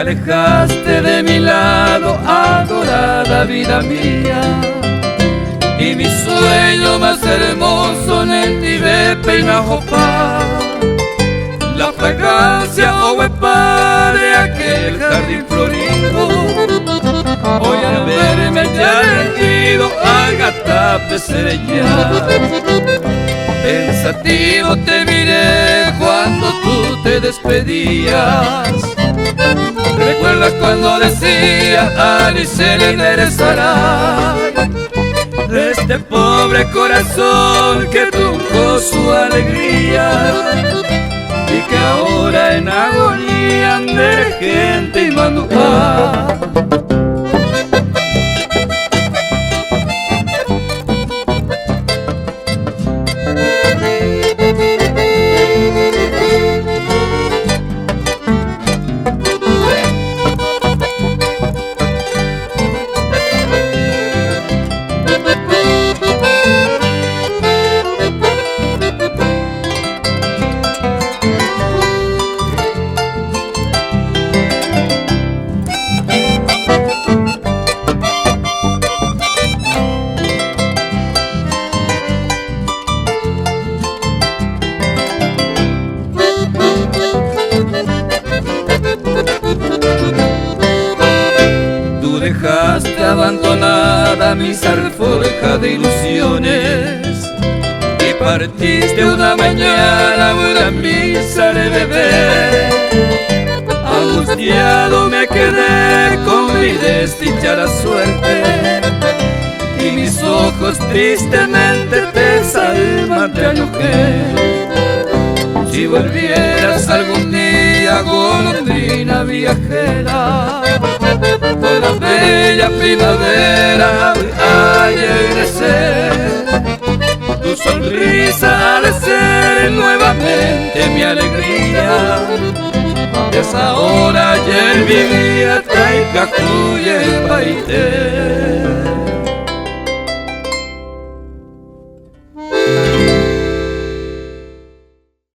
alejaste de mi lado, adorada vida mía, y mi sueño más hermoso en ti ve peinajopá. La fragancia huepa de aquel jardín florido, hoy al verme ya rendido agatape seré ya. Pensativo te miré cuando tú te despedías. Recuerdas cuando decía Alice le enderezará de este pobre corazón que truncó su alegría y que ahora en agonía de gente y mandupá. Dejaste abandonada mi alforja de ilusiones y partiste una mañana a misa de bebé. Angustiado me quedé con mi desdichada suerte y mis ojos tristemente te salvan te anojé. Si volvieras algún día, golondrina viajera, con la bella primavera ay regresé. Tu sonrisa ha de ser nuevamente mi alegría. Es ahora ayer vivía Traicajuye Paité.